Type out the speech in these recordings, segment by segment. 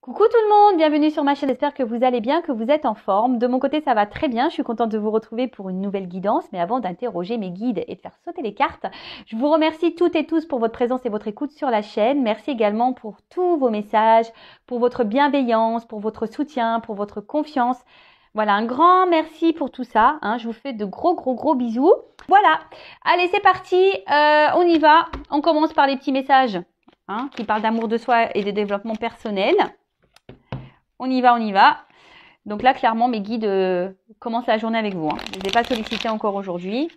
Coucou tout le monde, bienvenue sur ma chaîne, j'espère que vous allez bien, que vous êtes en forme. De mon côté ça va très bien, je suis contente de vous retrouver pour une nouvelle guidance, mais avant d'interroger mes guides et de faire sauter les cartes, je vous remercie toutes et tous pour votre présence et votre écoute sur la chaîne. Merci également pour tous vos messages, pour votre bienveillance, pour votre soutien, pour votre confiance. Voilà, un grand merci pour tout ça, je vous fais de gros bisous. Voilà, allez c'est parti, on y va, on commence par les petits messages qui parlent d'amour de soi et de développement personnel. On y va. Donc là, clairement, mes guides commencent la journée avec vous. Je ne les ai pas sollicités encore aujourd'hui.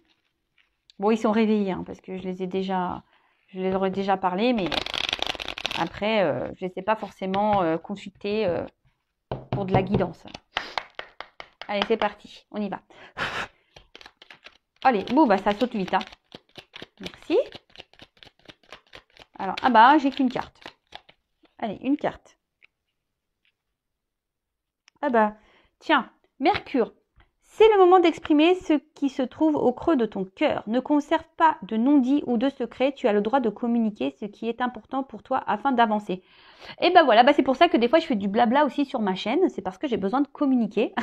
Bon, ils sont réveillés parce que je les aurais déjà parlé, mais après, je ne les ai pas forcément consultés pour de la guidance. Allez, c'est parti. On y va. Allez, bon, ça saute vite. Merci. Alors, j'ai qu'une carte. Allez, une carte. Tiens, Mercure, c'est le moment d'exprimer ce qui se trouve au creux de ton cœur. Ne conserve pas de non-dit ou de secret. Tu as le droit de communiquer ce qui est important pour toi afin d'avancer. Et voilà, c'est pour ça que des fois je fais du blabla aussi sur ma chaîne. C'est parce que j'ai besoin de communiquer.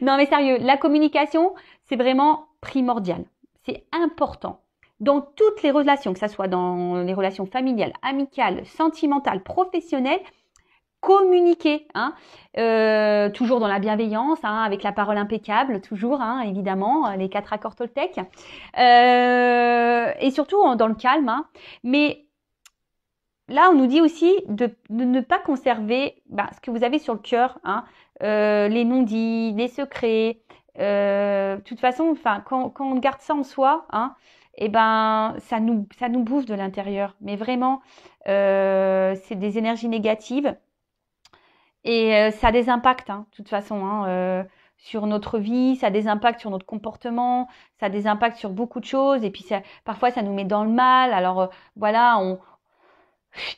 Non mais sérieux, la communication, c'est vraiment primordial. C'est important. Dans toutes les relations, que ce soit dans les relations familiales, amicales, sentimentales, professionnelles, communiquer, toujours dans la bienveillance, avec la parole impeccable, toujours, évidemment, les 4 accords Toltec, et surtout dans le calme. Mais là, on nous dit aussi de ne pas conserver ce que vous avez sur le cœur, les non-dits, les secrets. De toute façon, quand on garde ça en soi, ça nous bouffe de l'intérieur. Mais vraiment, c'est des énergies négatives. Et ça a des impacts, de toute façon, sur notre vie, ça a des impacts sur notre comportement, ça a des impacts sur beaucoup de choses. Et puis parfois, ça nous met dans le mal. Alors voilà,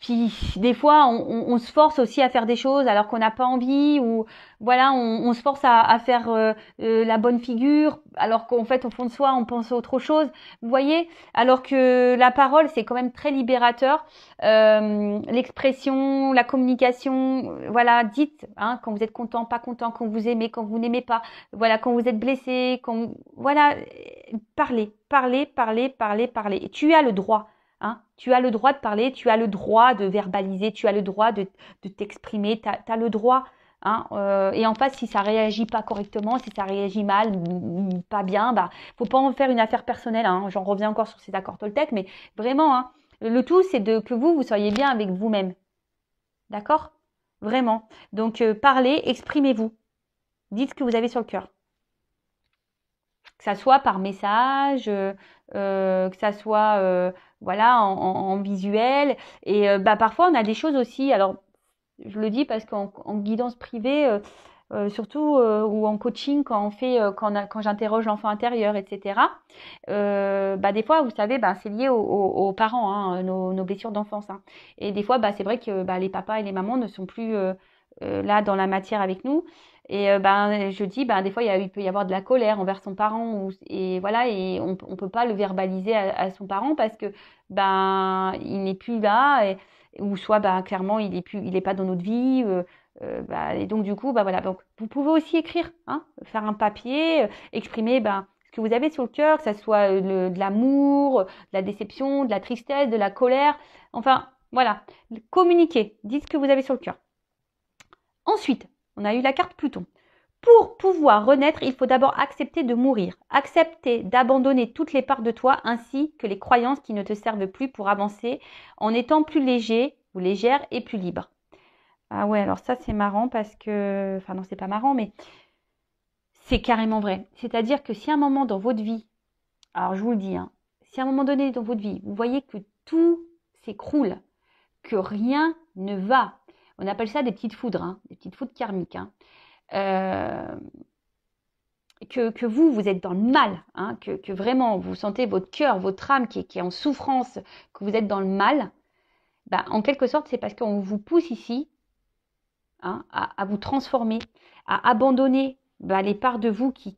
puis des fois, on se force aussi à faire des choses alors qu'on n'a pas envie, ou voilà, on se force à faire la bonne figure alors qu'en fait, au fond de soi, on pense à autre chose. Vous voyez, alors que la parole, c'est quand même très libérateur. L'expression, la communication, voilà, dites quand vous êtes content, pas content, quand vous aimez, quand vous n'aimez pas, voilà, quand vous êtes blessé, voilà, parlez. Et tu as le droit. Tu as le droit de parler, tu as le droit de verbaliser, tu as le droit de t'exprimer, tu as le droit. Et en face, si ça réagit pas correctement, si ça réagit mal, pas bien, faut pas en faire une affaire personnelle. J'en reviens encore sur ces accords Toltec, mais vraiment, le tout, c'est que vous soyez bien avec vous-même. D'accord? Vraiment. Donc, parlez, exprimez-vous. Dites ce que vous avez sur le cœur. Que ça soit par message, que ça soit voilà en visuel. Et parfois on a des choses aussi. Alors je le dis parce qu'en guidance privée, surtout ou en coaching quand on fait quand j'interroge l'enfant intérieur, etc. Des fois vous savez, c'est lié aux parents, nos blessures d'enfance. Et des fois c'est vrai que les papas et les mamans ne sont plus là dans la matière avec nous. Et je dis, des fois, il peut y avoir de la colère envers son parent. Et voilà, et on peut pas le verbaliser à son parent parce que il n'est plus là. Ou soit, clairement, il est pas dans notre vie. Et donc, du coup, voilà. Donc, vous pouvez aussi écrire, faire un papier, exprimer ce que vous avez sur le cœur, que ça soit de l'amour, de la déception, de la tristesse, de la colère. Enfin, voilà. Communiquez. Dites ce que vous avez sur le cœur. Ensuite, on a eu la carte Pluton. Pour pouvoir renaître, il faut d'abord accepter de mourir. Accepter d'abandonner toutes les parts de toi ainsi que les croyances qui ne te servent plus pour avancer en étant plus léger ou légère et plus libre. Ah ouais, alors ça c'est marrant parce que... Enfin non, c'est pas marrant, mais c'est carrément vrai. C'est-à-dire que si à un moment dans votre vie, alors je vous le dis, si à un moment donné dans votre vie, vous voyez que tout s'écroule, que rien ne va, on appelle ça des petites foudres, des petites foudres karmiques. Que vous êtes dans le mal, que vraiment vous sentez votre cœur, votre âme qui est en souffrance, que vous êtes dans le mal, en quelque sorte, c'est parce qu'on vous pousse ici à vous transformer, à abandonner les parts de vous qui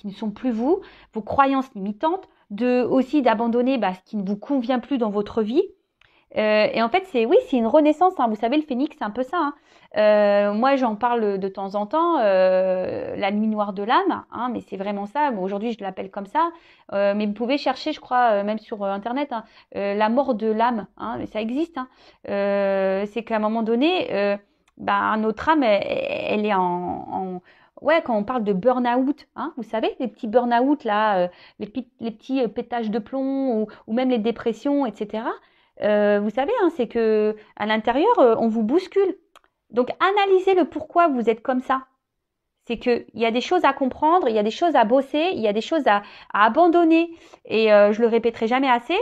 ne sont plus vous, vos croyances limitantes, aussi d'abandonner ce qui ne vous convient plus dans votre vie. Et en fait, oui, c'est une renaissance, hein. Vous savez, le phénix, c'est un peu ça, hein. Moi, j'en parle de temps en temps, la nuit noire de l'âme, hein, mais c'est vraiment ça. Bon, aujourd'hui, je l'appelle comme ça, mais vous pouvez chercher, je crois, même sur Internet, hein, la mort de l'âme, hein, mais ça existe, hein. C'est qu'à un moment donné, notre âme, elle est ouais, quand on parle de burn-out, hein, vous savez, les petits burn-out là, les petits pétages de plomb ou même les dépressions, etc. Vous savez, hein, c'est que à l'intérieur, on vous bouscule. Donc, analysez le pourquoi vous êtes comme ça. C'est qu'il y a des choses à comprendre, il y a des choses à bosser, il y a des choses à abandonner. Et je le répéterai jamais assez.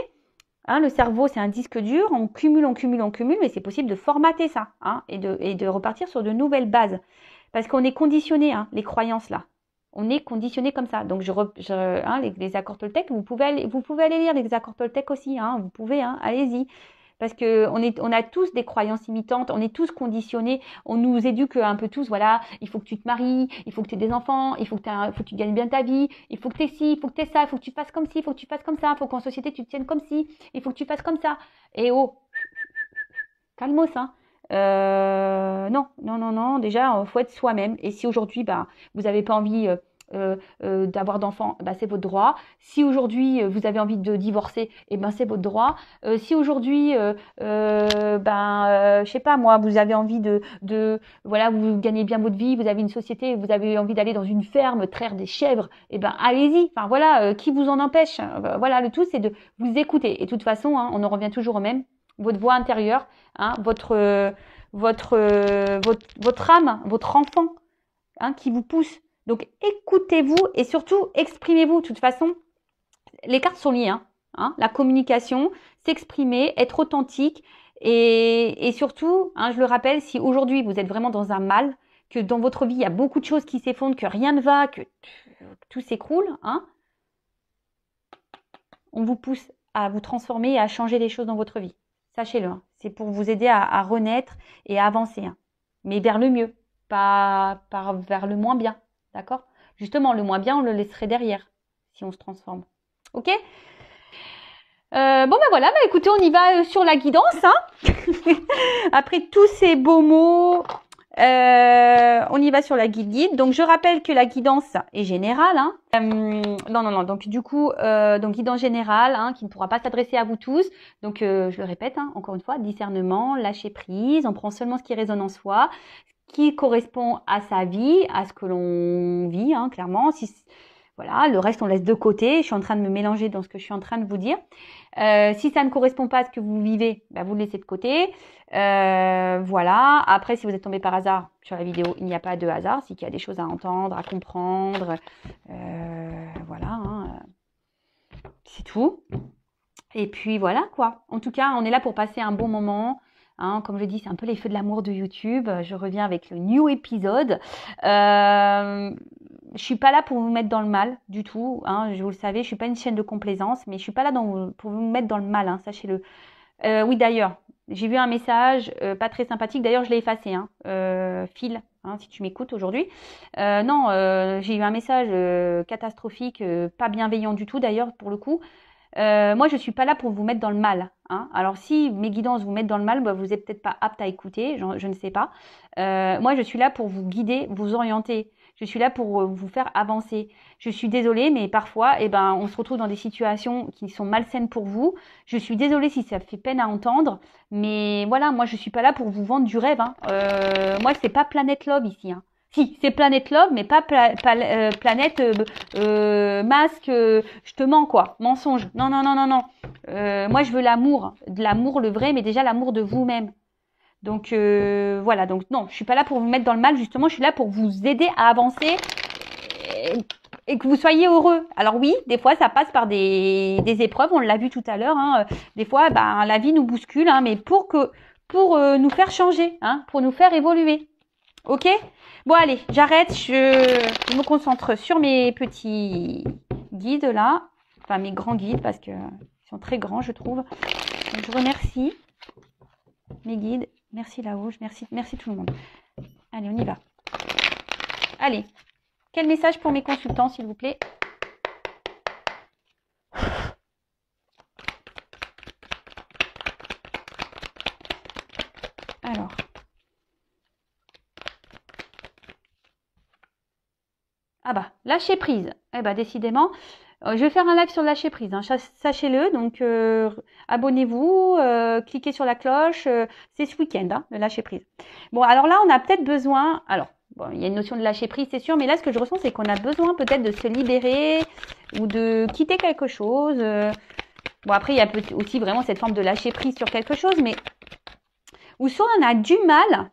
Hein, le cerveau, c'est un disque dur, on cumule, on cumule, on cumule, mais c'est possible de formater ça, hein, et de repartir sur de nouvelles bases. Parce qu'on est conditionné, hein, les croyances là. On est conditionné comme ça. Donc, hein, les accords Toltec, vous pouvez aller lire les accords Toltec aussi, hein, vous pouvez, hein, allez-y. Parce que on a tous des croyances imitantes, on est tous conditionnés, on nous éduque un peu tous, voilà, il faut que tu te maries, il faut que tu aies des enfants, il faut que tu gagnes bien ta vie, il faut que tu aies ci, il faut que tu aies ça, il faut que tu fasses comme ci, il faut que tu fasses comme ça, il faut qu'en société tu te tiennes comme ci, il faut que tu fasses comme ça. Et oh, calmos, hein. Non, non, non, non, déjà, faut être soi-même. Et si aujourd'hui, vous n'avez pas envie d'avoir d'enfants, c'est votre droit. Si aujourd'hui, vous avez envie de divorcer, c'est votre droit. Si aujourd'hui, je sais pas moi, vous avez envie voilà, vous gagnez bien votre vie, vous avez une société, vous avez envie d'aller dans une ferme, traire des chèvres, allez-y. Enfin voilà, qui vous en empêche? Voilà, le tout, c'est de vous écouter. Et de toute façon, hein, on en revient toujours au même. Votre voix intérieure, hein, votre âme, votre enfant, hein, qui vous pousse. Donc écoutez-vous et surtout exprimez-vous. De toute façon, les cartes sont liées, hein, la communication, s'exprimer, être authentique et surtout, hein, je le rappelle, si aujourd'hui vous êtes vraiment dans un mal, que dans votre vie il y a beaucoup de choses qui s'effondrent, que rien ne va, que tout s'écroule, hein, on vous pousse à vous transformer et à changer les choses dans votre vie. Sachez-le, hein, c'est pour vous aider à renaître et à avancer, hein, mais vers le mieux, pas vers le moins bien, d'accord? Justement, le moins bien, on le laisserait derrière si on se transforme. Ok? Voilà, écoutez, on y va sur la guidance, hein. Après tous ces beaux mots, on y va sur la guide. Donc je rappelle que la guidance est générale, hein. Non. Donc du coup, guidance générale, hein, qui ne pourra pas s'adresser à vous tous. Donc je le répète, hein, encore une fois, discernement, lâcher prise. On prend seulement ce qui résonne en soi, ce qui correspond à sa vie, à ce que l'on vit, hein, clairement. Voilà, le reste on laisse de côté. Je suis en train de me mélanger dans ce que je suis en train de vous dire. Si ça ne correspond pas à ce que vous vivez, vous le laissez de côté. Voilà. Après, si vous êtes tombé par hasard sur la vidéo, il n'y a pas de hasard. C'est qu'il y a des choses à entendre, à comprendre. Voilà. Hein. C'est tout. Et puis voilà quoi. En tout cas, on est là pour passer un bon moment. Hein, comme je dis, c'est un peu les feux de l'amour de YouTube. Je reviens avec le new épisode. Je suis pas là pour vous mettre dans le mal du tout. Hein, vous le savez, je suis pas une chaîne de complaisance, mais je suis pas là pour vous mettre dans le mal. Hein, sachez-le. Oui, d'ailleurs, j'ai vu un message pas très sympathique. D'ailleurs, je l'ai effacé. Hein, Phil, hein, si tu m'écoutes aujourd'hui. Non, j'ai eu un message catastrophique, pas bienveillant du tout. D'ailleurs, pour le coup. Moi, je suis pas là pour vous mettre dans le mal. Hein. Alors, si mes guidances vous mettent dans le mal, vous n'êtes peut-être pas apte à écouter, je ne sais pas. Moi, je suis là pour vous guider, vous orienter. Je suis là pour vous faire avancer. Je suis désolée, mais parfois, on se retrouve dans des situations qui sont malsaines pour vous. Je suis désolée si ça fait peine à entendre, mais voilà, moi, je suis pas là pour vous vendre du rêve. Hein. Moi, c'est pas Planète Love ici. Hein. Si, c'est Planète Love, mais pas Planète masque, je te mens quoi, mensonge. Non. Moi, je veux l'amour, de l'amour le vrai, mais déjà l'amour de vous-même. Donc voilà, donc non, je suis pas là pour vous mettre dans le mal, justement, je suis là pour vous aider à avancer et que vous soyez heureux. Alors oui, des fois, ça passe par des épreuves, on l'a vu tout à l'heure. Hein, des fois, la vie nous bouscule, hein, mais pour nous faire changer, hein, pour nous faire évoluer. Ok? Bon allez, j'arrête, je me concentre sur mes petits guides là, enfin mes grands guides parce qu'ils sont très grands je trouve. Donc, je remercie mes guides, merci là-haut, merci tout le monde. Allez, on y va. Allez, quel message pour mes consultants s'il vous plaît? Ah bah, lâcher prise. Eh bah, décidément, je vais faire un live sur le lâcher prise, hein, sachez-le. Donc, abonnez-vous, cliquez sur la cloche. C'est ce week-end, hein, le lâcher prise. Bon, alors là, on a peut-être besoin. Alors, bon, il y a une notion de lâcher prise, c'est sûr, mais là, ce que je ressens, c'est qu'on a besoin peut-être de se libérer ou de quitter quelque chose. Bon, après, il y a aussi vraiment cette forme de lâcher prise sur quelque chose, mais ou soit on a du mal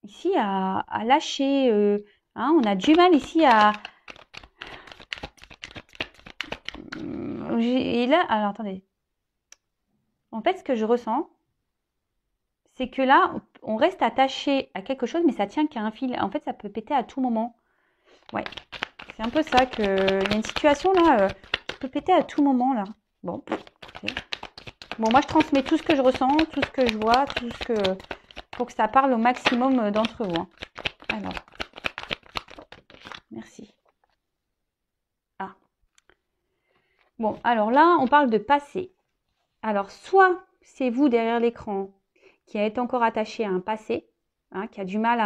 ici à lâcher. Hein, on a du mal ici à. Et là, alors attendez. En fait, ce que je ressens, c'est que là, on reste attaché à quelque chose, mais ça tient qu'à un fil. En fait, ça peut péter à tout moment. Ouais, c'est un peu ça que. Il y a une situation là qui peut péter à tout moment là. Bon, ok. Bon, moi je transmets tout ce que je ressens, tout ce que je vois, tout ce que. Pour que ça parle au maximum d'entre vous. Hein. Alors, merci. Ah. Bon, alors là, on parle de passé. Alors, soit c'est vous derrière l'écran qui êtes encore attaché à un passé, hein, qui a du mal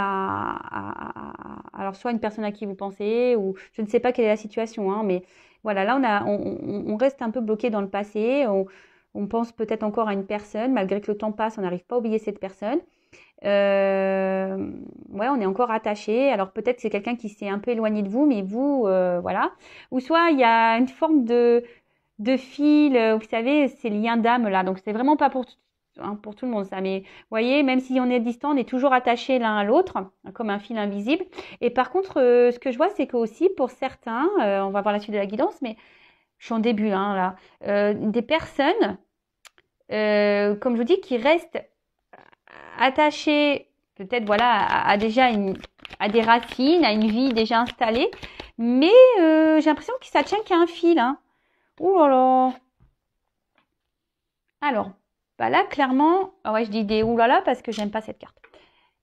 alors soit une personne à qui vous pensez, ou je ne sais pas quelle est la situation, hein, mais voilà, là on reste un peu bloqué dans le passé, on pense peut-être encore à une personne, malgré que le temps passe, on n'arrive pas à oublier cette personne. Ouais, on est encore attaché. Alors peut-être que c'est quelqu'un qui s'est un peu éloigné de vous, mais vous, voilà. Ou soit il y a une forme de fil, vous savez, ces liens d'âme là. Donc c'est vraiment pas hein, pour tout le monde ça. Mais vous voyez, même si on est distant, on est toujours attaché l'un à l'autre, hein, comme un fil invisible. Et par contre, ce que je vois, c'est que aussi pour certains, on va voir la suite de la guidance, mais je suis en début hein, là, des personnes, comme je vous dis, qui restent attachées peut-être voilà à déjà à des racines, à une vie déjà installée, mais j'ai l'impression que ça tient qu'à un fil. Hein. Ouh là là. Alors, bah là, clairement, ah ouais, je dis des oulala parce que j'aime pas cette carte.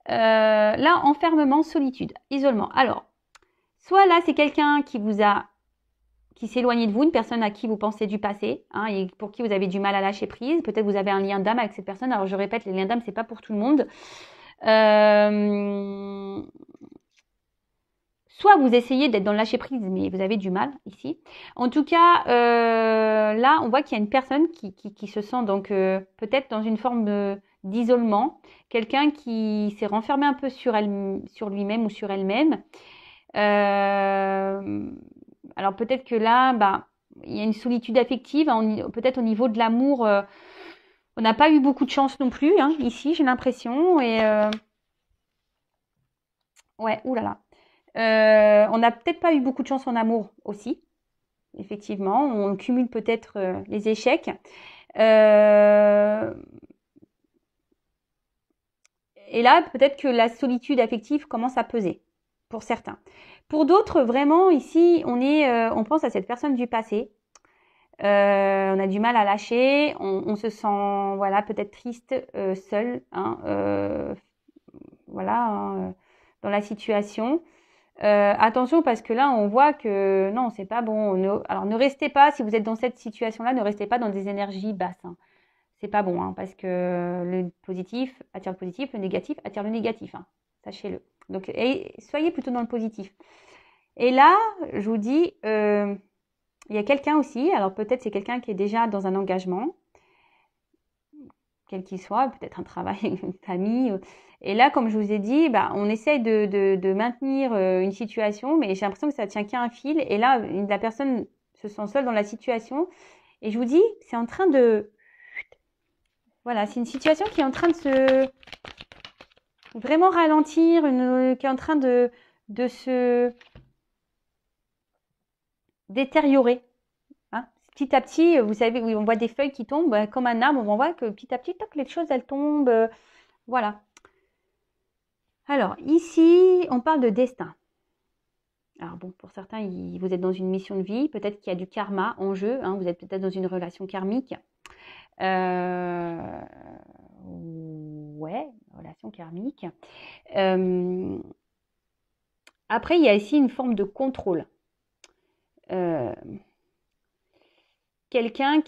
Là, enfermement, solitude, isolement. Alors, soit là, c'est quelqu'un qui s'est éloigné de vous, une personne à qui vous pensez du passé, hein, et pour qui vous avez du mal à lâcher prise. Peut-être vous avez un lien d'âme avec cette personne. Alors, je répète, les liens d'âme, c'est pas pour tout le monde. Soit vous essayez d'être dans le lâcher prise, mais vous avez du mal ici. En tout cas, là, on voit qu'il y a une personne qui se sent donc peut-être dans une forme d'isolement, quelqu'un qui s'est renfermé un peu sur lui-même ou sur elle-même. Alors peut-être que là, bah, il y a une solitude affective, hein, peut-être au niveau de l'amour, on n'a pas eu beaucoup de chance non plus, hein, ici, j'ai l'impression. Et ouais, oulala. On n'a peut-être pas eu beaucoup de chance en amour aussi, effectivement. On cumule peut-être les échecs. Et là, peut-être que la solitude affective commence à peser pour certains. Pour d'autres, vraiment, ici, on pense à cette personne du passé. On a du mal à lâcher. On se sent, voilà, peut-être triste, seul, hein, voilà, hein, dans la situation. Attention parce que là, on voit que non, c'est pas bon. Alors, ne restez pas, si vous êtes dans cette situation-là, ne restez pas dans des énergies basses. Hein. C'est pas bon, hein, parce que le positif attire le positif, le négatif attire le négatif. Hein. Sachez-le. Donc, soyez plutôt dans le positif. Et là, je vous dis, il y a quelqu'un aussi. Alors, peut-être c'est quelqu'un qui est déjà dans un engagement, quel qu'il soit, peut-être un travail, une famille. Et là, comme je vous ai dit, bah, on essaye de maintenir une situation, mais j'ai l'impression que ça tient qu'à un fil. Et là, la personne se sent seule dans la situation. Et je vous dis, c'est en train de... Voilà, c'est une situation qui est en train de se... Vraiment ralentir, qui est en train de se détériorer. Hein. Petit à petit, vous savez, oui, on voit des feuilles qui tombent, comme un arbre, on voit que petit à petit, toc, les choses, elles tombent. Voilà. Alors, ici, on parle de destin. Alors bon, pour certains, vous êtes dans une mission de vie, peut-être qu'il y a du karma en jeu, hein, vous êtes peut-être dans une relation karmique. Ouais, relation karmique. Après, il y a ici une forme de contrôle. Quelqu'un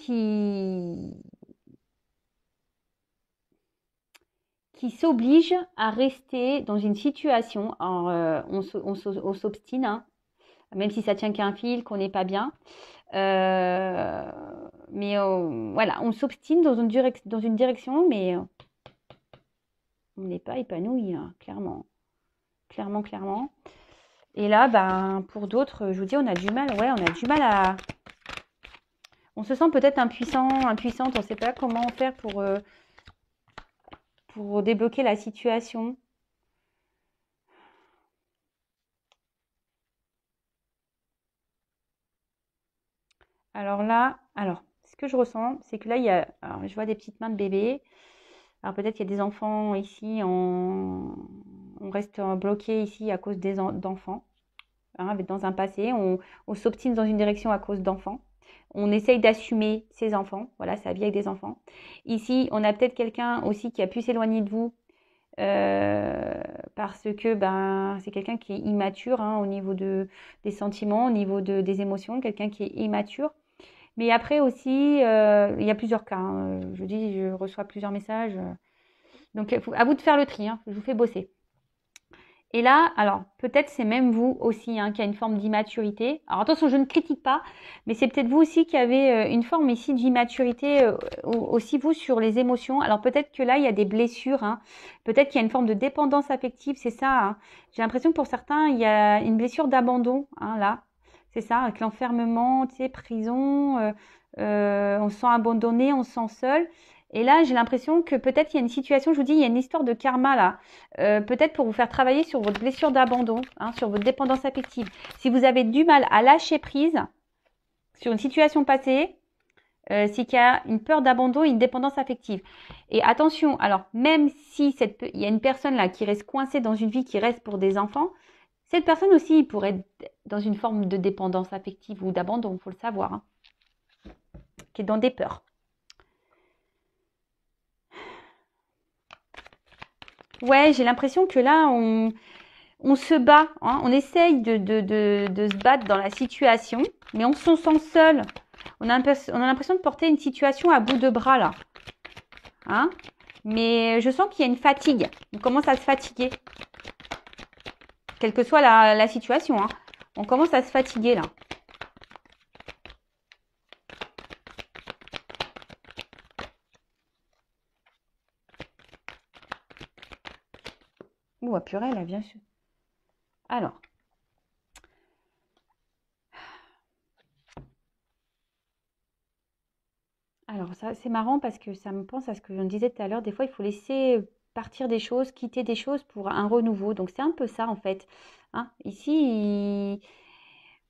qui s'oblige à rester dans une situation. Alors, on s'obstine, hein, même si ça tient qu'à un fil, qu'on n'est pas bien. Mais voilà, on s'obstine dans une direction, mais on n'est pas épanoui, hein, clairement. Clairement. Et là, ben, pour d'autres, je vous dis, on a du mal. Ouais, on a du mal à... On se sent peut-être impuissante. On ne sait pas comment faire pour débloquer la situation. Alors là, ce que je ressens, c'est que là, alors, je vois des petites mains de bébé. Alors peut-être qu'il y a des enfants ici, on reste bloqué ici à cause d'enfants. Hein, dans un passé, on s'obstine dans une direction à cause d'enfants. On essaye d'assumer ses enfants. Voilà, sa vie avec des enfants. Ici, on a peut-être quelqu'un aussi qui a pu s'éloigner de vous parce que ben, c'est quelqu'un qui est immature, hein, au niveau des sentiments, au niveau des émotions, quelqu'un qui est immature. Mais après aussi, il y a plusieurs cas, hein. Je dis, je reçois plusieurs messages. Donc, à vous de faire le tri, hein. Je vous fais bosser. Et là, alors, peut-être c'est même vous aussi, hein, qui a une forme d'immaturité. Alors, attention, je ne critique pas, mais c'est peut-être vous aussi qui avez une forme ici d'immaturité, aussi vous, sur les émotions. Alors, peut-être que là, il y a des blessures, hein. Peut-être qu'il y a une forme de dépendance affective, c'est ça, hein. J'ai l'impression que pour certains, il y a une blessure d'abandon, hein, là. C'est ça, avec l'enfermement, tu sais, prison, on se sent abandonné, on se sent seul. Et là, j'ai l'impression que peut-être il y a une situation, je vous dis, il y a une histoire de karma là. Peut-être pour vous faire travailler sur votre blessure d'abandon, hein, sur votre dépendance affective. Si vous avez du mal à lâcher prise sur une situation passée, c'est qu'il y a une peur d'abandon et une dépendance affective. Et attention, alors même si il y a une personne là qui reste coincée dans une vie qui reste pour des enfants, cette personne aussi pourrait être dans une forme de dépendance affective ou d'abandon, il faut le savoir, hein, qui est dans des peurs. Ouais, j'ai l'impression que là, on se bat, hein, on essaye de se battre dans la situation, mais on se sent seul. On a l'impression de porter une situation à bout de bras, là. Hein, mais je sens qu'il y a une fatigue. On commence à se fatiguer. Quelle que soit la situation, hein. On commence à se fatiguer, là. Ouh, purée, là, bien sûr. Alors ça, c'est marrant parce que ça me pense à ce que je disais tout à l'heure. Des fois, il faut laisser partir des choses, quitter des choses pour un renouveau. Donc, c'est un peu ça, en fait. Hein. Ici,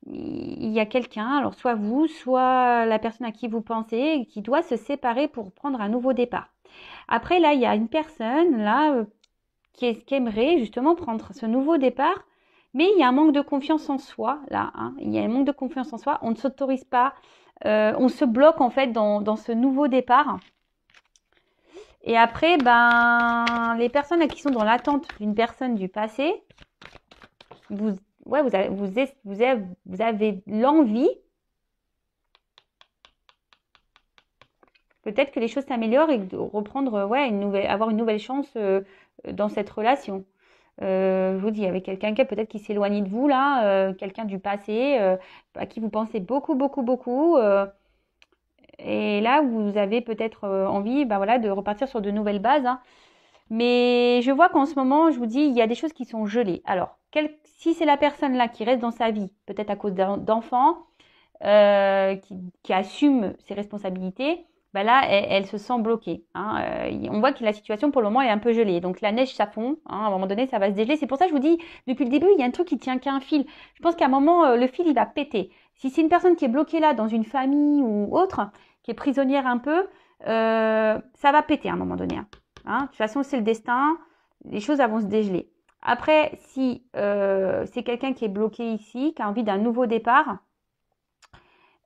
il y a quelqu'un, alors soit vous, soit la personne à qui vous pensez, qui doit se séparer pour prendre un nouveau départ. Après, là, il y a une personne, là, qui aimerait justement prendre ce nouveau départ, mais il y a un manque de confiance en soi, là, hein. Il y a un manque de confiance en soi. On ne s'autorise pas, on se bloque en fait dans ce nouveau départ. Et après, ben, les personnes là, qui sont dans l'attente d'une personne du passé, vous avez l'envie, peut-être que les choses s'améliorent et de reprendre, avoir une nouvelle chance dans cette relation. Je vous dis, avec quelqu'un peut-être qui s'éloigne de vous là, quelqu'un du passé, à qui vous pensez beaucoup, et là vous avez peut-être envie, ben voilà, de repartir sur de nouvelles bases, hein. Mais je vois qu'en ce moment, je vous dis, il y a des choses qui sont gelées. Alors, si c'est la personne là qui reste dans sa vie, peut-être à cause d'enfants, qui assume ses responsabilités, bah là, elle se sent bloquée, hein. On voit que la situation pour le moment est un peu gelée. Donc la neige, ça fond, hein. À un moment donné, ça va se dégeler. C'est pour ça que je vous dis, depuis le début, il y a un truc qui tient qu'à un fil. Je pense qu'à un moment, le fil, il va péter. Si c'est une personne qui est bloquée là dans une famille ou autre, qui est prisonnière un peu, ça va péter à un moment donné, hein. Hein, de toute façon, c'est le destin. Les choses vont se dégeler. Après, si c'est quelqu'un qui est bloqué ici, qui a envie d'un nouveau départ,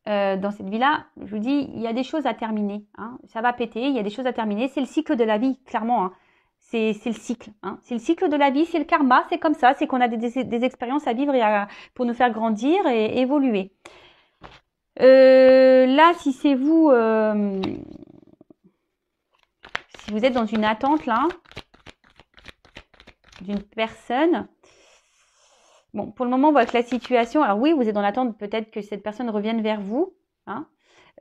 dans cette vie-là, je vous dis, il y a des choses à terminer, hein. Ça va péter, il y a des choses à terminer. C'est le cycle de la vie, clairement, hein. C'est le cycle, hein. C'est le cycle de la vie, c'est le karma, c'est comme ça. C'est qu'on a des expériences à vivre pour nous faire grandir et évoluer. Là, si c'est vous, si vous êtes dans une attente, là, d'une personne. Bon, pour le moment, on voit que la situation... Alors oui, vous êtes dans l'attente peut-être que cette personne revienne vers vous, hein,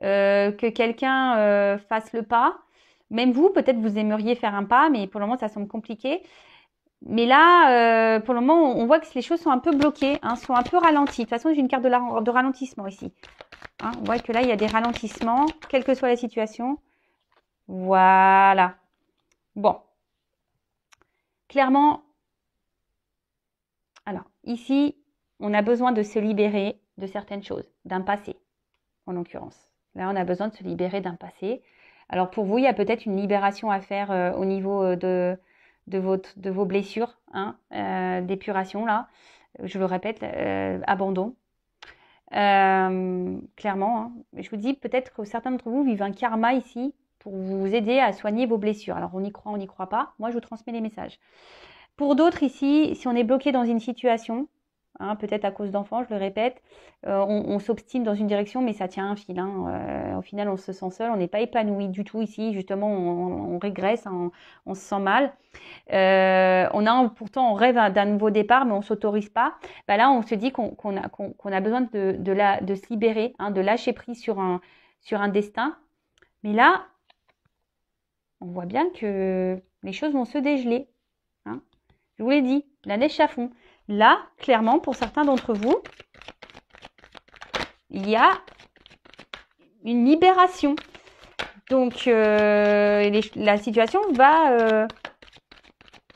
que quelqu'un fasse le pas. Même vous, peut-être vous aimeriez faire un pas, mais pour le moment, ça semble compliqué. Mais là, pour le moment, on voit que les choses sont un peu bloquées, hein, sont un peu ralenties. De toute façon, j'ai une carte de ralentissement ici. Hein, on voit que là, il y a des ralentissements, quelle que soit la situation. Voilà. Bon. Clairement, alors, ici, on a besoin de se libérer de certaines choses, d'un passé, en l'occurrence. Là, on a besoin de se libérer d'un passé. Alors, pour vous, il y a peut-être une libération à faire au niveau de vos blessures, hein, d'épuration, là. Je le répète, abandon. Clairement, hein. Je vous dis, peut-être que certains d'entre vous vivent un karma ici pour vous aider à soigner vos blessures. Alors, on y croit, on n'y croit pas. Moi, je vous transmets les messages. Pour d'autres ici, si on est bloqué dans une situation, hein, peut-être à cause d'enfants, je le répète, on s'obstine dans une direction, mais ça tient un fil. Hein. Au final, on se sent seul, on n'est pas épanoui du tout ici. Justement, on régresse, hein, on se sent mal. Pourtant, on rêve d'un nouveau départ, mais on s'autorise pas. Bah là, on se dit qu'on a besoin de se libérer, hein, de lâcher prise sur un destin. Mais là, on voit bien que les choses vont se dégeler. Hein. Je vous l'ai dit, la neige à fond. Là, clairement, pour certains d'entre vous, il y a une libération. Donc, la situation va...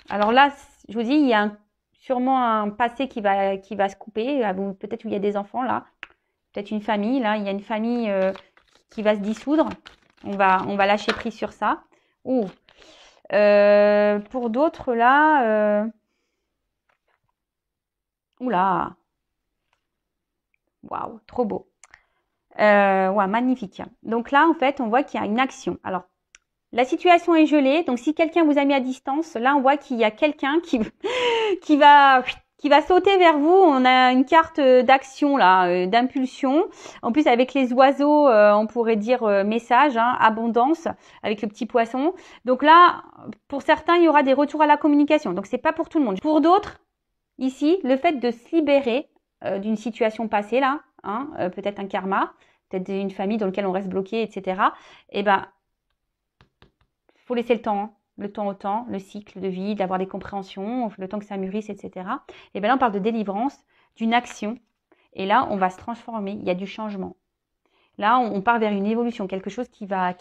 Alors là, je vous dis, il y a sûrement un passé qui va se couper. Peut-être qu'il y a des enfants là. Peut-être une famille. Là, il y a une famille qui va se dissoudre. On va lâcher prise sur ça. Pour d'autres, là... Oula! Waouh, trop beau. Ouais, magnifique. Donc là, en fait, on voit qu'il y a une action. Alors, la situation est gelée. Donc, si quelqu'un vous a mis à distance, là, on voit qu'il y a quelqu'un qui va sauter vers vous. On a une carte d'action, là, d'impulsion. En plus, avec les oiseaux, on pourrait dire message, hein, abondance, avec le petit poisson. Donc là, pour certains, il y aura des retours à la communication. Donc, c'est pas pour tout le monde. Pour d'autres, ici, le fait de se libérer d'une situation passée, là, hein, peut-être un karma, peut-être une famille dans laquelle on reste bloqué, etc. Eh ben, faut laisser le temps, hein, le temps au temps, le cycle de vie, d'avoir des compréhensions, le temps que ça mûrisse, etc. Et bien là, on parle de délivrance, d'une action. Et là, on va se transformer. Il y a du changement. Là, on part vers une évolution, quelque chose qui va.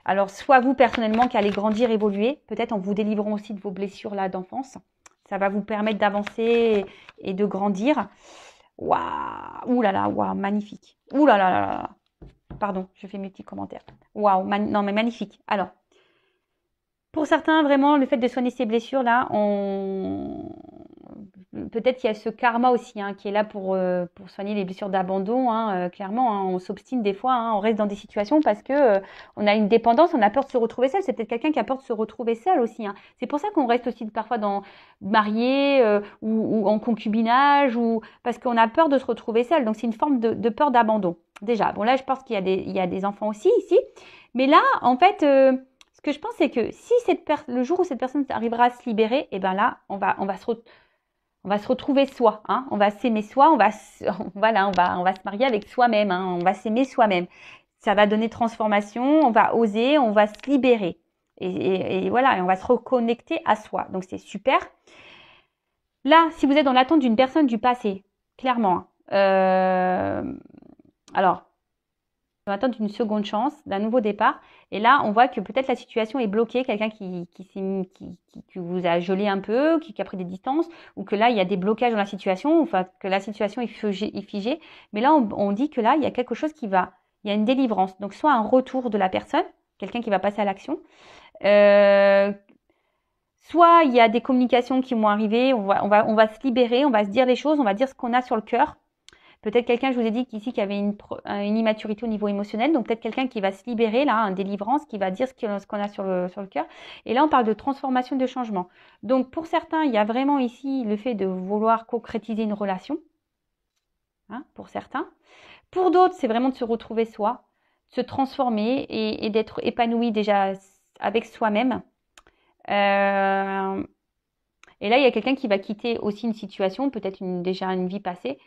Alors, soit vous personnellement qui allez grandir, évoluer, peut-être en vous délivrant aussi de vos blessures là d'enfance. Ça va vous permettre d'avancer et de grandir. Waouh, ouh là là, waouh, magnifique. Ouh là là là là. Pardon, je fais mes petits commentaires. Waouh, non mais magnifique. Alors, pour certains, vraiment, le fait de soigner ces blessures là, peut-être qu'il y a ce karma aussi, hein, qui est là pour soigner les blessures d'abandon. Hein, clairement, hein, on s'obstine des fois, hein, on reste dans des situations parce que on a une dépendance, on a peur de se retrouver seul. C'est peut-être quelqu'un qui a peur de se retrouver seul aussi. Hein. C'est pour ça qu'on reste aussi parfois marié ou en concubinage, ou parce qu'on a peur de se retrouver seul. Donc c'est une forme de peur d'abandon. Déjà, bon là, je pense qu'il y a des enfants aussi ici, mais là, en fait. Ce que je pense, c'est que si le jour où cette personne arrivera à se libérer, et ben là, on va se retrouver soi, hein. On va s'aimer soi, on va se marier avec soi-même, hein. On va s'aimer soi-même. Ça va donner transformation, on va oser, on va se libérer. Et voilà, et on va se reconnecter à soi. Donc c'est super. Là, si vous êtes dans l'attente d'une personne du passé, clairement, alors, on attend d'une seconde chance, d'un nouveau départ. Et là, on voit que peut-être la situation est bloquée, quelqu'un qui vous a gelé un peu, qui a pris des distances, ou que là, il y a des blocages dans la situation, enfin, que la situation est figée. Mais là, on dit que là, il y a quelque chose il y a une délivrance. Donc, soit un retour de la personne, quelqu'un qui va passer à l'action, soit il y a des communications qui vont arriver, on va se libérer, on va se dire les choses, on va dire ce qu'on a sur le cœur. Peut-être quelqu'un, je vous ai dit qu'ici, qui avait une immaturité au niveau émotionnel. Donc, peut-être quelqu'un qui va se libérer, là, une délivrance, qui va dire ce qu'on a sur le cœur. Et là, on parle de transformation, de changement. Donc, pour certains, il y a vraiment ici le fait de vouloir concrétiser une relation. Hein, pour certains. Pour d'autres, c'est vraiment de se retrouver soi, de se transformer et d'être épanoui déjà avec soi-même. Et là, il y a quelqu'un qui va quitter aussi une situation, peut-être déjà une vie passée,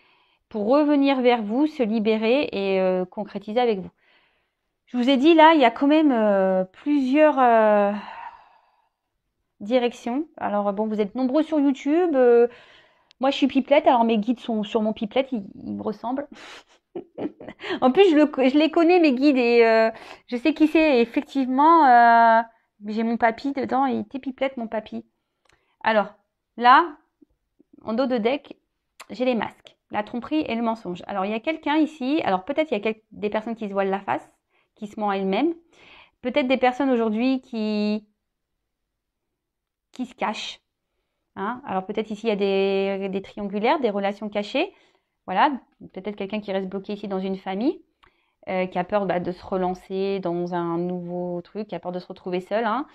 pour revenir vers vous, se libérer et concrétiser avec vous. Je vous ai dit, là, il y a quand même plusieurs directions. Alors, bon, vous êtes nombreux sur YouTube. Moi, je suis pipelette, alors mes guides sont sur mon pipelette, ils me ressemblent. En plus, je les connais, mes guides, et je sais qui c'est. Et effectivement, j'ai mon papy dedans, et il était pipelette, mon papy. Alors, là, en dos de deck, j'ai les masques, la tromperie et le mensonge. Alors, il y a quelqu'un ici, alors peut-être il y a des personnes qui se voilent la face, qui se mentent à elles-mêmes. Peut-être des personnes aujourd'hui qui se cachent. Hein. Alors, peut-être ici, il y a des triangulaires, des relations cachées. Voilà, peut-être quelqu'un qui reste bloqué ici dans une famille, qui a peur de se relancer dans un nouveau truc, qui a peur de se retrouver seul. Hein.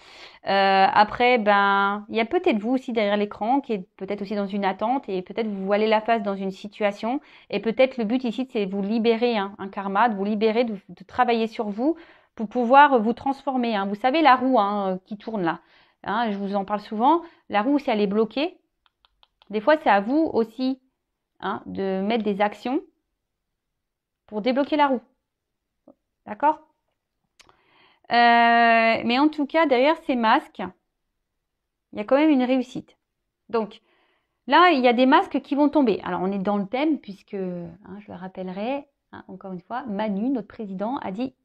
Après, il y a peut-être vous aussi derrière l'écran, qui est peut-être aussi dans une attente, et peut-être vous voilez la face dans une situation, et peut-être le but ici, c'est de vous libérer, hein, un karma, de vous libérer, de travailler sur vous pour pouvoir vous transformer. Hein. Vous savez, la roue qui tourne là, hein, je vous en parle souvent, la roue, si elle est bloquée, des fois, c'est à vous aussi, hein, de mettre des actions pour débloquer la roue. D'accord? Mais en tout cas, derrière ces masques, il y a quand même une réussite. Donc, là, il y a des masques qui vont tomber. Alors, on est dans le thème, puisque, hein, je le rappellerai, hein, encore une fois, Manu, notre président, a dit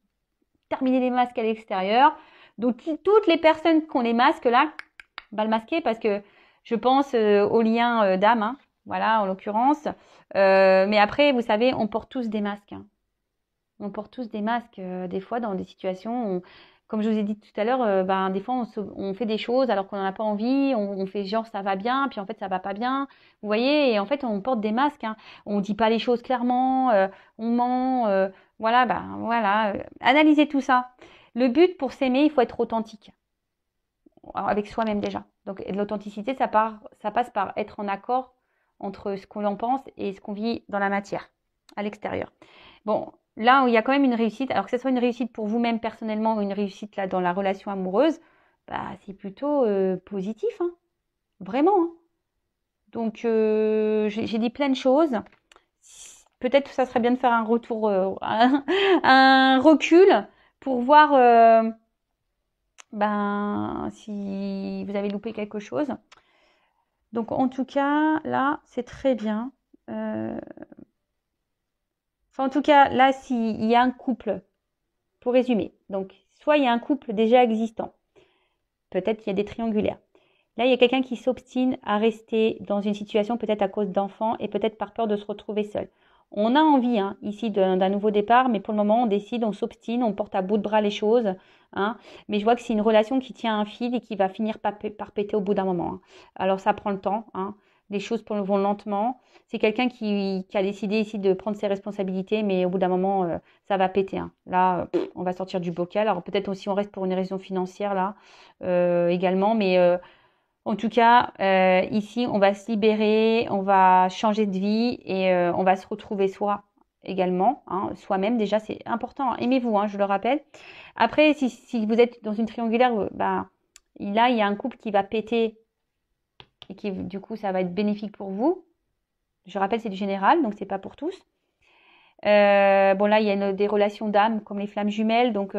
terminer les masques à l'extérieur. Donc, toutes les personnes qui ont les masques, là, le masquer, parce que je pense au lien d'âme, hein, voilà, en l'occurrence. Mais après, vous savez, on porte tous des masques. Hein. On porte tous des masques, des fois, dans des situations où, comme je vous ai dit tout à l'heure, des fois, on fait des choses alors qu'on n'en a pas envie, on fait genre ça va bien, puis en fait, ça va pas bien. Vous voyez, et en fait, on porte des masques. Hein. On dit pas les choses clairement, on ment. Voilà, voilà. Analysez tout ça. Le but pour s'aimer, il faut être authentique. Avec soi-même déjà. Donc, l'authenticité, ça passe par être en accord entre ce qu'on en pense et ce qu'on vit dans la matière, à l'extérieur. Bon, là où il y a quand même une réussite, alors que ce soit une réussite pour vous-même personnellement ou une réussite là dans la relation amoureuse, c'est plutôt positif, hein. Vraiment. Hein. Donc, j'ai dit plein de choses. Peut-être que ça serait bien de faire un retour, un recul pour voir si vous avez loupé quelque chose. Donc, en tout cas, là, c'est très bien. En tout cas, là, s'il y a un couple, pour résumer, donc, soit il y a un couple déjà existant, peut-être qu'il y a des triangulaires. Là, il y a quelqu'un qui s'obstine à rester dans une situation, peut-être à cause d'enfants et peut-être par peur de se retrouver seul. On a envie ici d'un nouveau départ, mais pour le moment, on décide, on s'obstine, on porte à bout de bras les choses. Hein, mais je vois que c'est une relation qui tient un fil et qui va finir par péter au bout d'un moment. Hein. Alors, ça prend le temps. Hein. Les choses vont lentement. C'est quelqu'un qui a décidé ici de prendre ses responsabilités, mais au bout d'un moment, ça va péter. Hein. Là, on va sortir du bocal. Alors, peut-être aussi, on reste pour une raison financière, là, également, mais... en tout cas, ici, on va se libérer, on va changer de vie et on va se retrouver soi également, hein, soi-même. Déjà, c'est important. Hein. Aimez-vous, hein, je le rappelle. Après, si vous êtes dans une triangulaire, là, il y a un couple qui va péter et qui, du coup, ça va être bénéfique pour vous. Je rappelle, c'est du général, donc c'est pas pour tous. Bon, là, il y a des relations d'âme comme les flammes jumelles. Donc,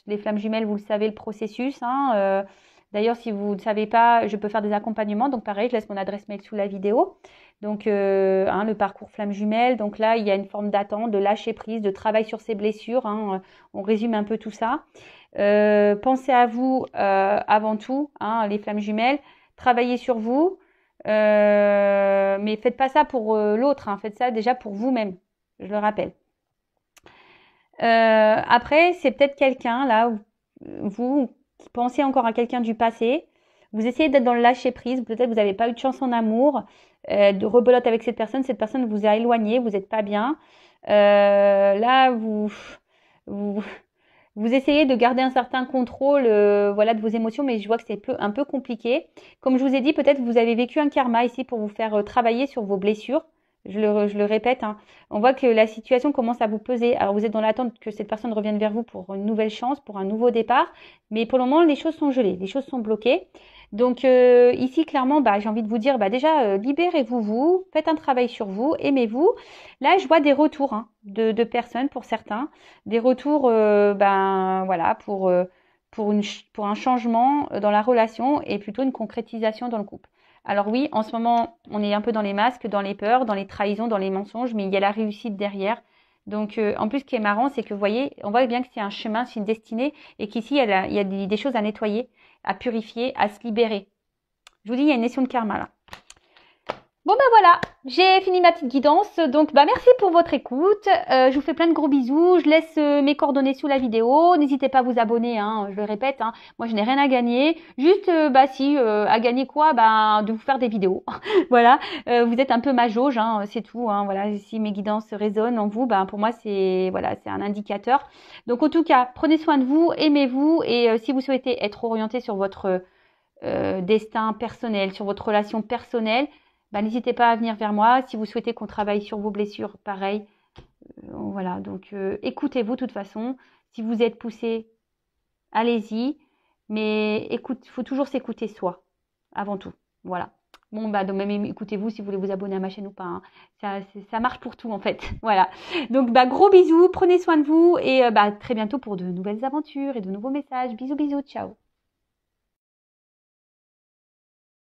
les flammes jumelles, vous le savez, le processus. Hein, d'ailleurs, si vous ne savez pas, je peux faire des accompagnements. Donc, pareil, je laisse mon adresse mail sous la vidéo. Donc, le parcours flamme jumelle. Donc là, il y a une forme d'attente, de lâcher prise, de travail sur ses blessures. Hein, on résume un peu tout ça. Pensez à vous avant tout, hein, les flammes jumelles. Travaillez sur vous. Mais faites pas ça pour l'autre. Hein, faites ça déjà pour vous-même. Je le rappelle. Après, c'est peut-être quelqu'un, là, vous qui pensez encore à quelqu'un du passé. Vous essayez d'être dans le lâcher-prise. Peut-être vous n'avez pas eu de chance en amour. De rebelote avec cette personne vous a éloigné. Vous n'êtes pas bien. Là, vous essayez de garder un certain contrôle de vos émotions, mais je vois que c'est un peu compliqué. Comme je vous ai dit, peut-être vous avez vécu un karma ici pour vous faire travailler sur vos blessures. Je le répète, hein. On voit que la situation commence à vous peser. Alors, vous êtes dans l'attente que cette personne revienne vers vous pour une nouvelle chance, pour un nouveau départ. Mais pour le moment, les choses sont gelées, les choses sont bloquées. Donc ici, clairement, bah, j'ai envie de vous dire, bah, déjà, libérez-vous, vous, faites un travail sur vous, aimez-vous. Là, je vois des retours hein, de personnes pour certains, des retours, ben voilà, pour un changement dans la relation et plutôt une concrétisation dans le couple. Alors oui, en ce moment, on est un peu dans les masques, dans les peurs, dans les trahisons, dans les mensonges, mais il y a la réussite derrière. Donc, en plus, ce qui est marrant, c'est que vous voyez, on voit bien que c'est un chemin, c'est une destinée, et qu'ici, il y a des choses à nettoyer, à purifier, à se libérer. Je vous dis, il y a une notion de karma là. Bon ben voilà, j'ai fini ma petite guidance, donc bah merci pour votre écoute, je vous fais plein de gros bisous, je laisse mes coordonnées sous la vidéo, n'hésitez pas à vous abonner, hein, je le répète, hein, moi je n'ai rien à gagner, juste bah si, à gagner quoi, bah de vous faire des vidéos, voilà, vous êtes un peu ma jauge, hein, c'est tout, hein, voilà, si mes guidances résonnent en vous, bah pour moi c'est voilà, c'est un indicateur, donc en tout cas, prenez soin de vous, aimez-vous, et si vous souhaitez être orienté sur votre destin personnel, sur votre relation personnelle, bah, n'hésitez pas à venir vers moi. Si vous souhaitez qu'on travaille sur vos blessures, pareil. Voilà, donc écoutez-vous de toute façon. Si vous êtes poussé, allez-y. Mais écoute, il faut toujours s'écouter soi, avant tout. Voilà. Bon, bah, donc même écoutez-vous si vous voulez vous abonner à ma chaîne ou pas. Hein. Ça marche pour tout en fait. Voilà. Donc, bah, gros bisous, prenez soin de vous et bah, très bientôt pour de nouvelles aventures et de nouveaux messages. Bisous, bisous, ciao.